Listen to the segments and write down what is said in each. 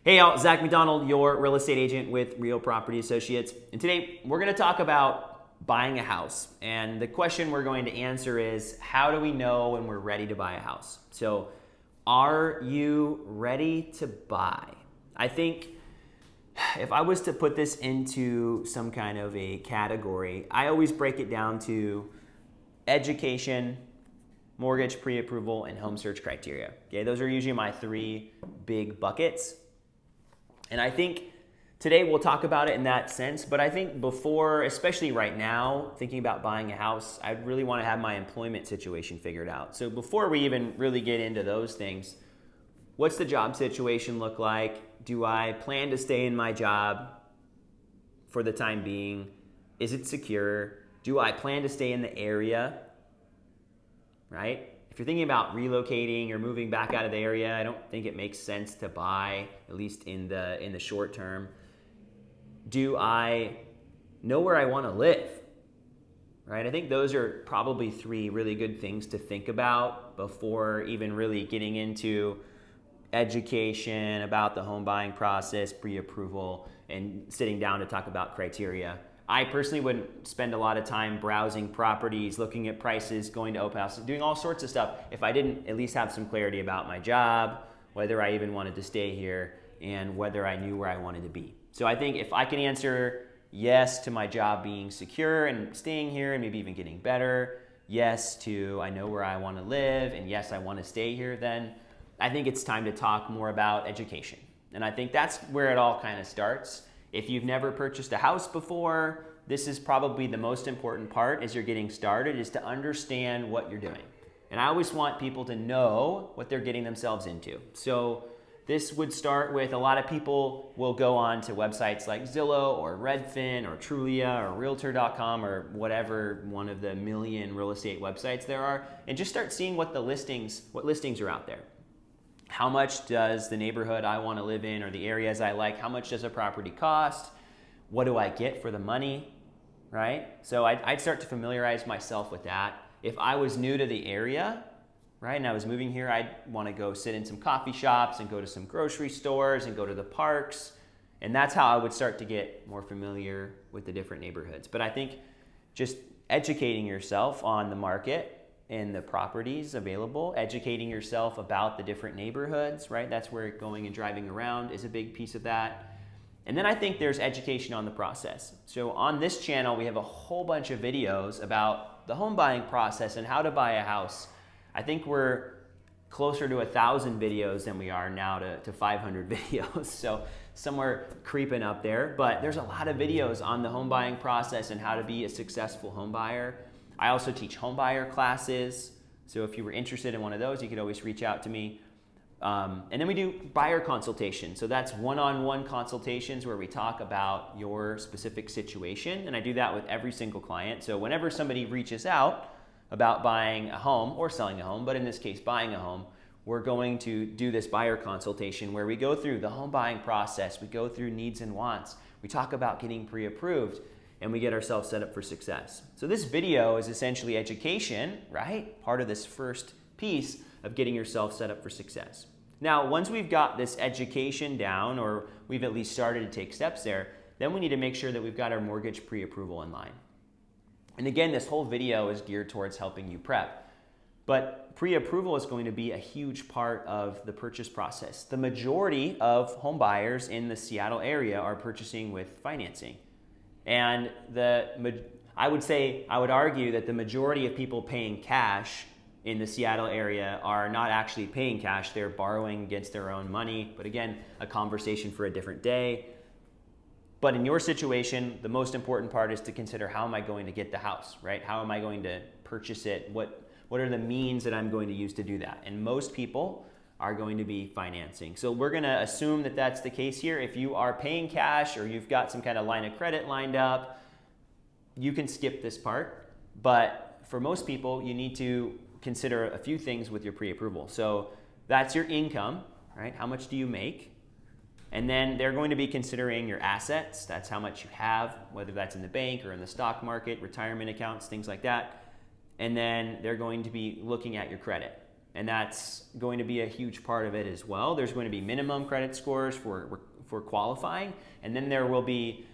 Hey y'all, Zach McDonald, your real estate agent with Real Property Associates. And today we're going to talk about buying a house. And the question we're going to answer is, how do we know when we're ready to buy a house? So, are you ready to buy? I think if I was to put this into some kind of a category, I always break it down to education, mortgage pre-approval, and home search criteria. Okay, those are usually my three big buckets. And I think today we'll talk about it in that sense, but I think before, especially right now, thinking about buying a house, I really want to have my employment situation figured out. So before we even really get into those things, what's the job situation look like? Do I plan to stay in my job for the time being? Is it secure? Do I plan to stay in the area? Right? If you're thinking about relocating or moving back out of the area, I don't think it makes sense to buy, at least in the short term. Do I know where I want to live? Right? I think those are probably three really good things to think about before even really getting into education about the home buying process, pre-approval, and sitting down to talk about criteria. I personally wouldn't spend a lot of time browsing properties, looking at prices, going to open houses, doing all sorts of stuff if I didn't at least have some clarity about my job, whether I even wanted to stay here, and whether I knew where I wanted to be. So I think if I can answer yes to my job being secure and staying here and maybe even getting better, yes to I know where I want to live, and yes, I want to stay here, then I think it's time to talk more about education. And I think that's where it all kind of starts. If you've never purchased a house before, this is probably the most important part as you're getting started, is to understand what you're doing. And I always want people to know what they're getting themselves into. So this would start with, a lot of people will go on to websites like Zillow or Redfin or Trulia or Realtor.com or whatever one of the million real estate websites there are, and just start seeing what listings are out there. How much does the neighborhood I want to live in or the areas I like, how much does a property cost? What do I get for the money, right? So I'd start to familiarize myself with that. If I was new to the area, right, and I was moving here, I'd want to go sit in some coffee shops and go to some grocery stores and go to the parks. And that's how I would start to get more familiar with the different neighborhoods. But I think just educating yourself on the market and the properties available, educating yourself about the different neighborhoods, right? That's where going and driving around is a big piece of that. And then I think there's education on the process. So on this channel, we have a whole bunch of videos about the home buying process and how to buy a house. I think we're closer to 1,000 videos than we are now to 500 videos. So somewhere creeping up there, but there's a lot of videos on the home buying process and how to be a successful home buyer. I also teach home buyer classes, so if you were interested in one of those, you could always reach out to me. And then we do buyer consultation. So that's one-on-one consultations where we talk about your specific situation, and I do that with every single client. So whenever somebody reaches out about buying a home or selling a home, but in this case buying a home, we're going to do this buyer consultation where we go through the home buying process, we go through needs and wants, we talk about getting pre-approved, and we get ourselves set up for success. So this video is essentially education, right? Part of this first piece of getting yourself set up for success. Now, once we've got this education down, or we've at least started to take steps there, then we need to make sure that we've got our mortgage pre-approval in line. And again, this whole video is geared towards helping you prep. But pre-approval is going to be a huge part of the purchase process. The majority of home buyers in the Seattle area are purchasing with financing. And I would argue that the majority of people paying cash in the Seattle area are not actually paying cash. They're borrowing against their own money. But again, a conversation for a different day. But in your situation, the most important part is to consider, how am I going to get the house, right? How am I going to purchase it? What are the means that I'm going to use to do that? And most people are going to be financing. So we're going to assume that that's the case here. If you are paying cash or you've got some kind of line of credit lined up, you can skip this part. But for most people, you need to consider a few things with your pre-approval. So that's your income, right? How much do you make? And then they're going to be considering your assets. That's how much you have, whether that's in the bank or in the stock market, retirement accounts, things like that. And then they're going to be looking at your credit. and that's going to be a huge part of it as well. There's going to be minimum credit scores for qualifying, and then there will be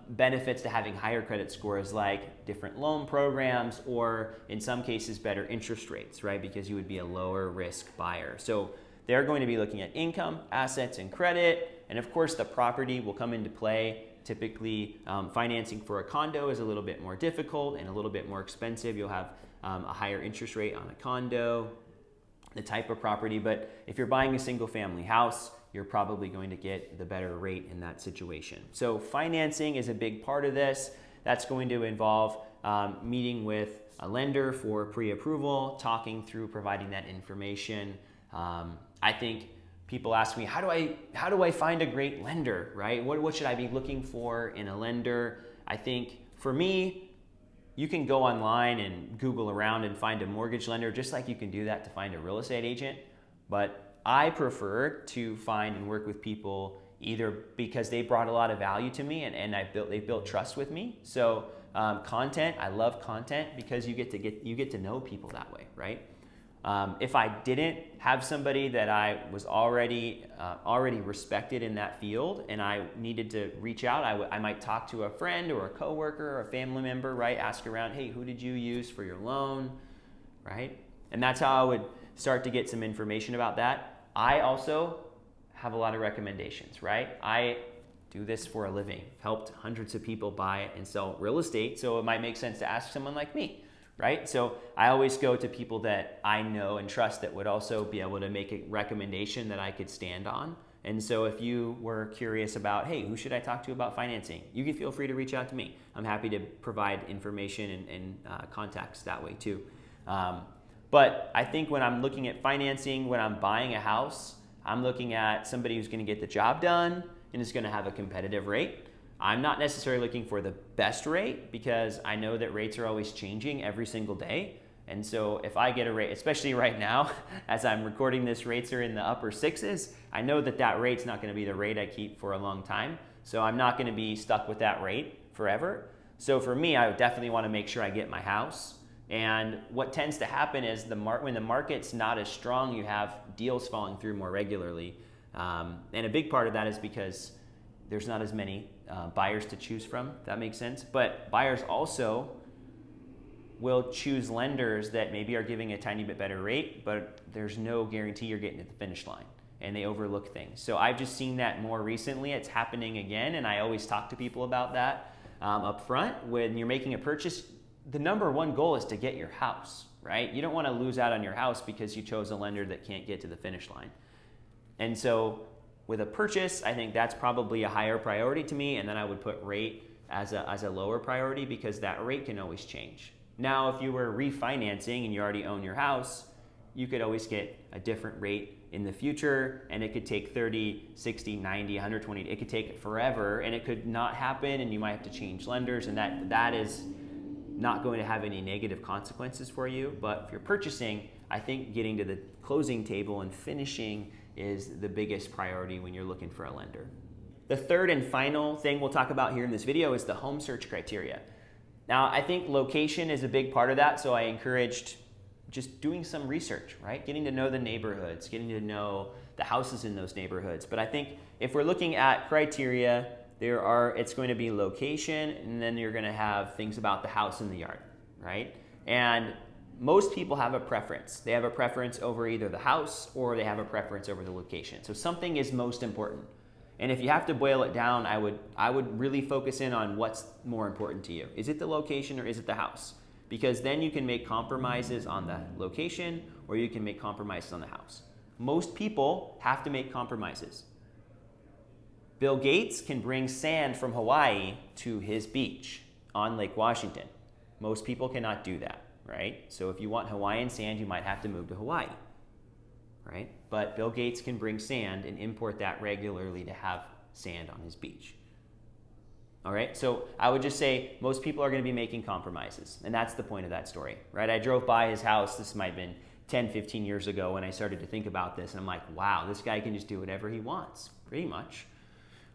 benefits to having higher credit scores, like different loan programs, or in some cases better interest rates, right? Because you would be a lower risk buyer. So they're going to be looking at income, assets, and credit, and of course the property will come into play. Typically, financing for a condo is a little bit more difficult and a little bit more expensive. You'll have a higher interest rate on a condo, the type of property, but if you're buying a single family house, you're probably going to get the better rate in that situation. So financing is a big part of this. That's going to involve meeting with a lender for pre-approval, talking through providing that information. I think people ask me, how do I find a great lender, right? What should I be looking for in a lender? I think for me, you can go online and Google around and find a mortgage lender, just like you can do that to find a real estate agent. But I prefer to find and work with people either because they brought a lot of value to me and they've built trust with me. So content, I love content because you get to know people that way, right? If I didn't have somebody that I was already respected in that field and I needed to reach out, I might talk to a friend or a coworker or a family member, right? Ask around, hey, who did you use for your loan, right? And that's how I would start to get some information about that. I also have a lot of recommendations, right? I do this for a living, helped hundreds of people buy and sell real estate, so it might make sense to ask someone like me, right? So I always go to people that I know and trust that would also be able to make a recommendation that I could stand on. And so if you were curious about, hey, who should I talk to about financing? You can feel free to reach out to me. I'm happy to provide information and contacts that way too. But I think when I'm looking at financing, when I'm buying a house, I'm looking at somebody who's going to get the job done and is going to have a competitive rate. I'm not necessarily looking for the best rate because I know that rates are always changing every single day. And so if I get a rate, especially right now, as I'm recording this, rates are in the upper sixes. I know that that rate's not going to be the rate I keep for a long time. So I'm not going to be stuck with that rate forever. So for me, I would definitely want to make sure I get my house. And what tends to happen is when the market's not as strong, you have deals falling through more regularly. And a big part of that is because there's not as many buyers to choose from, if that makes sense. But buyers also will choose lenders that maybe are giving a tiny bit better rate, but there's no guarantee you're getting to the finish line, and they overlook things. So I've just seen that more recently. It's happening again, and I always talk to people about that up front. When you're making a purchase, the number one goal is to get your house, right? You don't want to lose out on your house because you chose a lender that can't get to the finish line. And so with a purchase, I think that's probably a higher priority to me, and then I would put rate as a lower priority because that rate can always change. Now, if you were refinancing and you already own your house, you could always get a different rate in the future, and it could take 30, 60, 90, 120, it could take forever, and it could not happen, and you might have to change lenders, and that is not going to have any negative consequences for you. But if you're purchasing, I think getting to the closing table and finishing is the biggest priority when you're looking for a lender. The third and final thing we'll talk about here in this video is the home search criteria. Now, I think location is a big part of that, so I encouraged just doing some research, right? Getting to know the neighborhoods, getting to know the houses in those neighborhoods. But I think if we're looking at criteria, it's going to be location, and then you're going to have things about the house and the yard, right? And most people have a preference. They have a preference over either the house or they have a preference over the location. So something is most important. And if you have to boil it down, I would really focus in on what's more important to you. Is it the location or is it the house? Because then you can make compromises on the location or you can make compromises on the house. Most people have to make compromises. Bill Gates can bring sand from Hawaii to his beach on Lake Washington. Most people cannot do that, right? So if you want Hawaiian sand, you might have to move to Hawaii, right? But Bill Gates can bring sand and import that regularly to have sand on his beach. All right, so I would just say most people are going to be making compromises, and that's the point of that story, right? I drove by his house. This might have been 10, 15 years ago when I started to think about this, and I'm like, wow, this guy can just do whatever he wants, pretty much.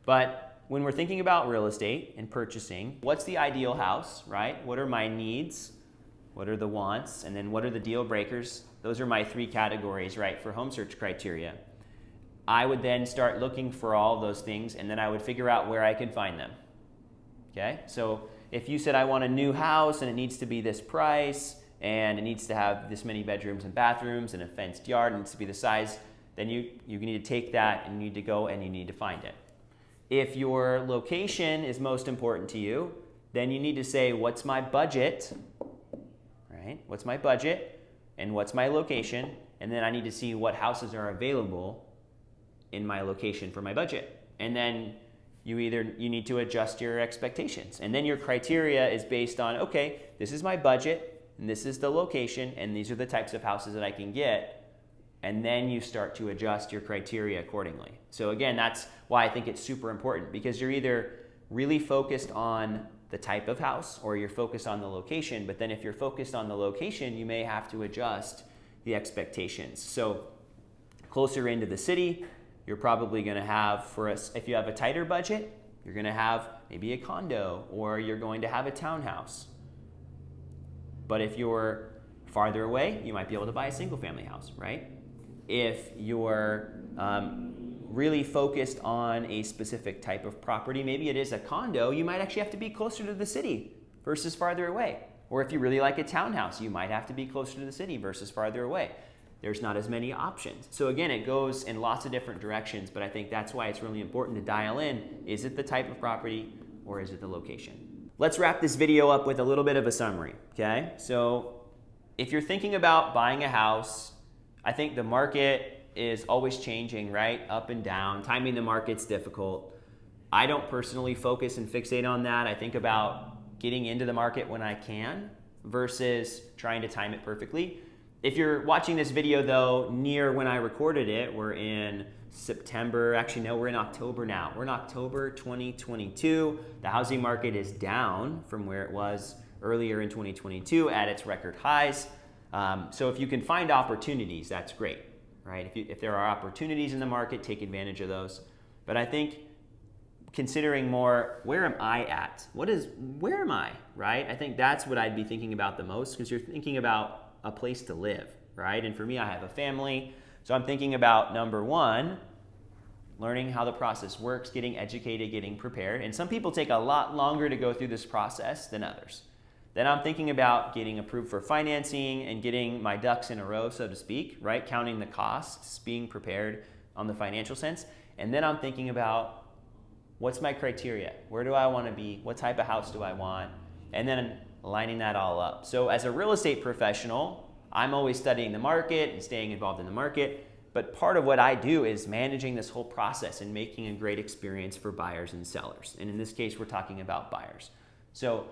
But when we're thinking about real estate and purchasing, what's the ideal house, right? What are my needs? what are the wants, and then what are the deal breakers. Those are my 3 categories, right, for home search criteria. I would then start looking for all those things, and then I would figure out where I could find them. Okay, so if you said I want a new house and it needs to be this price and it needs to have this many bedrooms and bathrooms and a fenced yard, and it needs to be the size, then you need to take that and you need to go and you need to find it. If your location is most important to you, then you need to say, what's my budget, right? What's my budget and what's my location? And then I need to see what houses are available in my location for my budget. And then you need to adjust your expectations. And then your criteria is based on, okay, this is my budget, and this is the location, and these are the types of houses that I can get. And then you start to adjust your criteria accordingly. So again, that's why I think it's super important, because you're either really focused on the type of house or you're focused on the location. But then if you're focused on the location, you may have to adjust the expectations. So closer into the city, you're probably going to have, if you have a tighter budget, you're going to have maybe a condo or you're going to have a townhouse. But if you're farther away, you might be able to buy a single family house, right? If you're really focused on a specific type of property, maybe it is a condo, you might actually have to be closer to the city versus farther away. Or if you really like a townhouse, you might have to be closer to the city versus farther away. There's not as many options. So again, it goes in lots of different directions, but I think that's why it's really important to dial in, is it the type of property or is it the location? Let's wrap this video up with a little bit of a summary, okay? So if you're thinking about buying a house, I think the market is always changing, right? Up and down. Timing the market's difficult. I don't personally focus and fixate on that. I think about getting into the market when I can versus trying to time it perfectly. If you're watching this video though, near when I recorded it, we're in September, actually no, we're in October now. We're in October 2022. The housing market is down from where it was earlier in 2022 at its record highs. So if you can find opportunities, that's great, right? If there are opportunities in the market, take advantage of those. But I think considering more, where am I at? Where am I, right? I think that's what I'd be thinking about the most, because you're thinking about a place to live, right? And for me, I have a family. So I'm thinking about, number one, learning how the process works, getting educated, getting prepared. And some people take a lot longer to go through this process than others. Then I'm thinking about getting approved for financing and getting my ducks in a row, so to speak, right? Counting the costs, being prepared on the financial sense. And then I'm thinking about, what's my criteria? Where do I want to be? What type of house do I want? And then lining that all up. So as a real estate professional, I'm always studying the market and staying involved in the market. But part of what I do is managing this whole process and making a great experience for buyers and sellers. And in this case, we're talking about buyers. So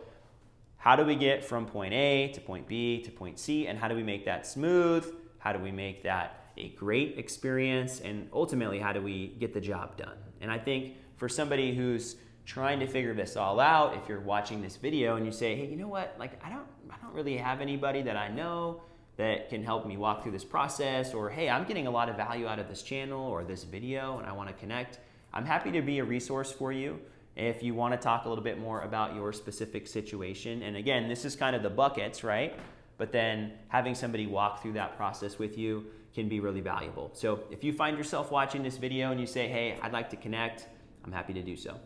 how do we get from point A to point B to point C, and how do we make that smooth? How do we make that a great experience? And ultimately, how do we get the job done? And I think for somebody who's trying to figure this all out, if you're watching this video and you say, hey, you know what, like I don't really have anybody that I know that can help me walk through this process, or hey, I'm getting a lot of value out of this channel or this video and I want to connect, I'm happy to be a resource for you if you want to talk a little bit more about your specific situation. And again, this is kind of the buckets, right? But then having somebody walk through that process with you can be really valuable. So if you find yourself watching this video and you say, hey, I'd like to connect, I'm happy to do so.